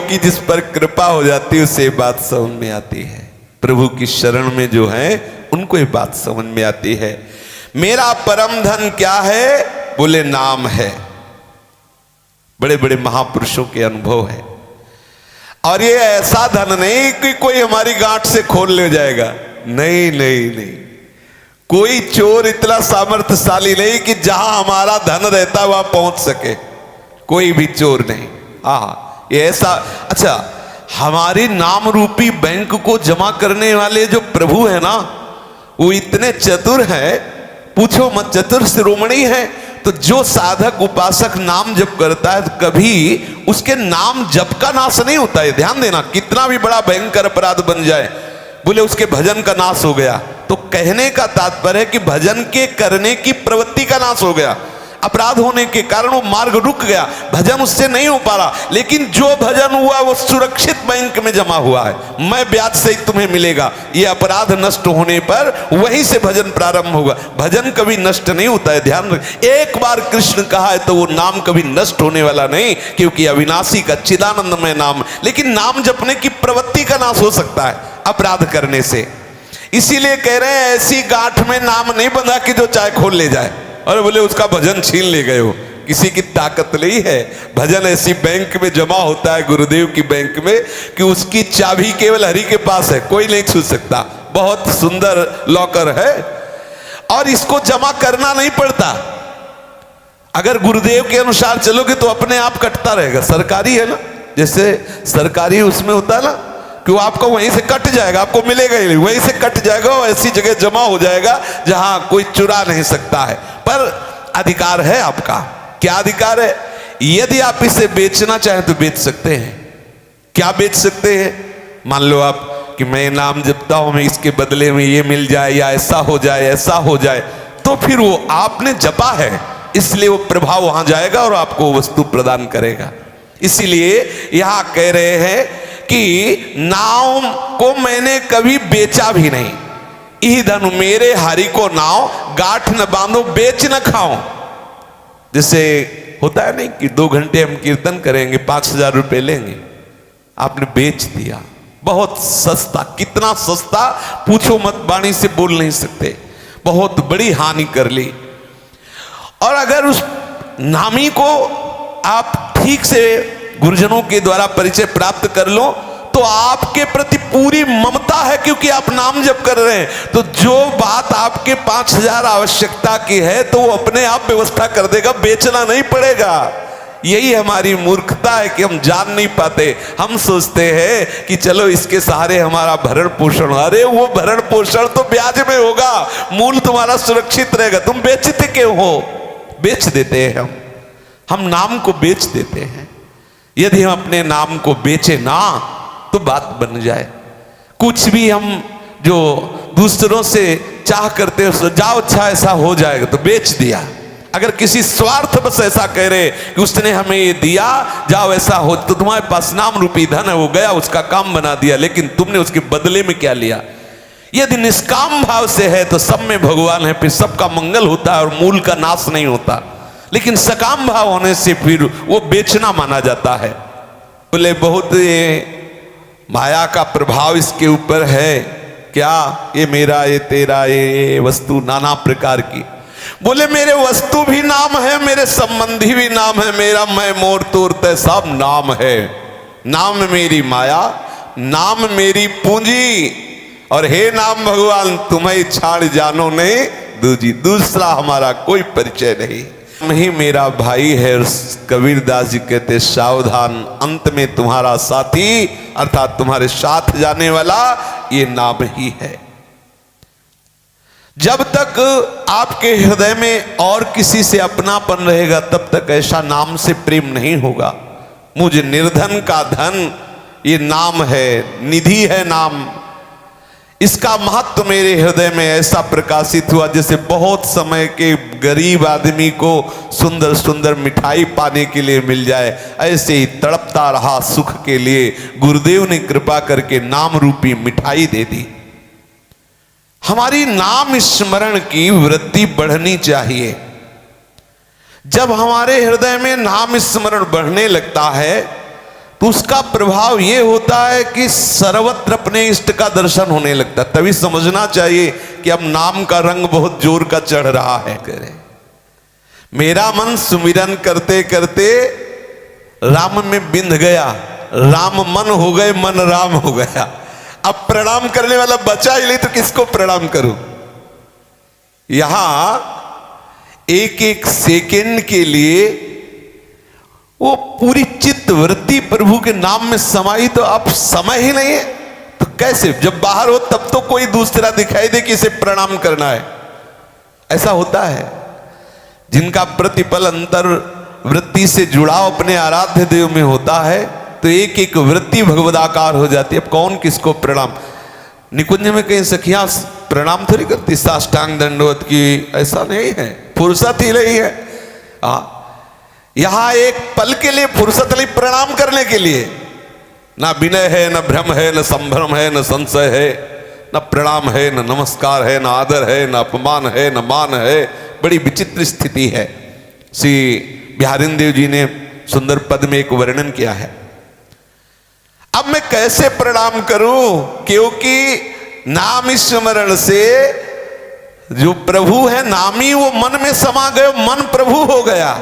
की जिस पर कृपा हो जाती है उसे बात समझ में आती है। प्रभु की शरण में जो है उनको ये बात समझ में आती है। मेरा परम धन क्या है? बोले नाम है। बड़े बड़े महापुरुषों के अनुभव है। और ये ऐसा धन नहीं कि कोई हमारी गांठ से खोल ले जाएगा। नहीं नहीं नहीं, कोई चोर इतना सामर्थ्यशाली नहीं कि जहां हमारा धन रहता है वहां पहुंच सके। कोई भी चोर नहीं। ये ऐसा। अच्छा, हमारी नाम रूपी बैंक को जमा करने वाले जो प्रभु है ना, वो इतने चतुर हैं, पूछो मत, चतुर शिरोमणि है। तो जो साधक उपासक नाम जप करता है तो कभी उसके नाम जप का नाश नहीं होता है। ध्यान देना, कितना भी बड़ा भयंकर अपराध बन जाए, बोले उसके भजन का नाश हो गया, तो कहने का तात्पर्य है कि भजन के करने की प्रवृत्ति का नाश हो गया। अपराध होने के कारण वो मार्ग रुक गया, भजन उससे नहीं हो पा रहा। लेकिन जो भजन हुआ वो सुरक्षित बैंक में जमा हुआ है, मैं ब्याज से ही तुम्हें मिलेगा। ये अपराध नष्ट होने पर वहीं से भजन प्रारंभ होगा। भजन कभी नष्ट नहीं होता है, ध्यान रख। एक बार कृष्ण कहा है तो वो नाम कभी नष्ट होने वाला नहीं, क्योंकि अविनाशी का चिदानंदमय नाम। लेकिन नाम जपने की प्रवृत्ति का नाश हो सकता है अपराध करने से। इसीलिए कह रहे हैं ऐसी गांठ में नाम नहीं बंधा कि जो चाहे खोल ले जाए। और बोले उसका भजन छीन ले गए हो, किसी की ताकत नहीं है। भजन ऐसी बैंक में जमा होता है, गुरुदेव की बैंक में, कि उसकी चाबी केवल हरि के पास है, कोई नहीं छू सकता। बहुत सुंदर लॉकर है और इसको जमा करना नहीं पड़ता। अगर गुरुदेव के अनुसार चलोगे तो अपने आप कटता रहेगा। सरकारी है ना, जैसे सरकारी उसमें होता है ना कि वो आपको वहीं से कट जाएगा, आपको मिलेगा ही नहीं, वहीं से कट जाएगा, ऐसी जगह जमा हो जाएगा जहां कोई चुरा नहीं सकता है। पर अधिकार है आपका। क्या अधिकार है? यदि आप इसे बेचना चाहें तो बेच सकते हैं। क्या बेच सकते हैं? मान लो आप कि मैं नाम जपता हूं, मैं इसके बदले में ये मिल जाए, या ऐसा हो जाए, ऐसा हो जाए, तो फिर वो आपने जपा है इसलिए वो प्रभाव वहां जाएगा और आपको वस्तु प्रदान करेगा। इसीलिए यहां कह रहे हैं कि नाम को मैंने कभी बेचा भी नहीं। यही धन मेरे हरि को नाव, गांठ न बांधो बेच न खाओ। जैसे होता है नहीं कि 2 घंटे हम कीर्तन करेंगे, 5,000 रुपए लेंगे, आपने बेच दिया। बहुत सस्ता, कितना सस्ता पूछो मत, वाणी से बोल नहीं सकते। बहुत बड़ी हानि कर ली। और अगर उस नामी को आप ठीक से गुरुजनों के द्वारा परिचय प्राप्त कर लो तो आपके प्रति पूरी ममता है, क्योंकि आप नाम जप कर रहे हैं। तो जो बात आपके 5,000 आवश्यकता की है तो वो अपने आप व्यवस्था कर देगा, बेचना नहीं पड़ेगा। यही हमारी मूर्खता है कि हम जान नहीं पाते। हम सोचते हैं कि चलो इसके सहारे हमारा भरण पोषण। अरे वो भरण पोषण तो ब्याज में होगा, मूल तुम्हारा सुरक्षित रहेगा। तुम बेचते क्यों हो? बेच देते हैं हम नाम को बेच देते हैं। यदि हम अपने नाम को बेचे ना तो बात बन जाए। कुछ भी हम जो दूसरों से चाह करते हो, जाओ अच्छा ऐसा हो जाएगा, तो बेच दिया। अगर किसी स्वार्थ बस ऐसा कह रहे कि उसने हमें ये दिया, जाओ ऐसा हो, तो तुम्हारे पास नाम रूपी धन है, वो गया, उसका काम बना दिया, लेकिन तुमने उसके बदले में क्या लिया? यदि निष्काम भाव से है तो सब में भगवान है, फिर सबका मंगल होता है और मूल का नाश नहीं होता। लेकिन सकाम भाव होने से फिर वो बेचना माना जाता है। बोले बहुत ये माया का प्रभाव इसके ऊपर है क्या? ये मेरा, ये तेरा, ये वस्तु नाना प्रकार की। बोले मेरे वस्तु भी नाम है, मेरे संबंधी भी नाम है, मेरा मैं मोर तोर तय सब नाम है। नाम मेरी माया, नाम मेरी पूंजी, और हे नाम भगवान तुम्हें छाड़ जानो नहीं दूजी। दूसरा हमारा कोई परिचय नहीं, ही मेरा भाई है। कबीरदास जी कहते सावधान, अंत में तुम्हारा साथी अर्थात तुम्हारे साथ जाने वाला ये नाम ही है। जब तक आपके हृदय में और किसी से अपनापन रहेगा तब तक ऐसा नाम से प्रेम नहीं होगा। मुझे निर्धन का धन ये नाम है, निधि है नाम। इसका महत्व मेरे हृदय में ऐसा प्रकाशित हुआ जैसे बहुत समय के गरीब आदमी को सुंदर सुंदर मिठाई पाने के लिए मिल जाए, ऐसे ही तड़पता रहा सुख के लिए। गुरुदेव ने कृपा करके नाम रूपी मिठाई दे दी। हमारी नाम स्मरण की वृत्ति बढ़नी चाहिए। जब हमारे हृदय में नाम स्मरण बढ़ने लगता है तो उसका प्रभाव ये होता है कि सर्वत्र अपने इष्ट का दर्शन होने लगता है। तभी समझना चाहिए कि अब नाम का रंग बहुत जोर का चढ़ रहा है। करे मेरा मन सुमिरन करते करते राम में बिंध गया, राम मन हो गए, मन राम हो गया। अब प्रणाम करने वाला बचा ही नहीं तो किसको प्रणाम करूं। यहां एक एक सेकंड के लिए वो पूरी चित्त वृत्ति प्रभु के नाम में समाई, तो अब समय ही नहीं है तो कैसे? जब बाहर हो तब तो कोई दूसरा दिखाई दे कि इसे प्रणाम करना है। ऐसा होता है जिनका प्रतिपल अंतर वृत्ति से जुड़ाव अपने आराध्य देव में होता है, तो एक एक वृत्ति भगवदाकार हो जाती है। अब कौन किसको प्रणाम? निकुंज में कहीं सखियां प्रणाम थोड़ी करती साष्टांग दंडवत की, ऐसा नहीं है, फुर्सत ही नहीं है। यहां एक पल के लिए फुर्सत नहीं प्रणाम करने के लिए। ना विनय है, न भ्रम है, न संभ्रम है, न संशय है, न प्रणाम है, न नमस्कार है, न आदर है, न अपमान है, न मान है। बड़ी विचित्र स्थिति है। श्री बिहारिन देव जी ने सुंदर पद में एक वर्णन किया है। अब मैं कैसे प्रणाम करूं? क्योंकि नाम स्मरण से जो प्रभु है नामी वो मन में समा गए, मन प्रभु हो गया।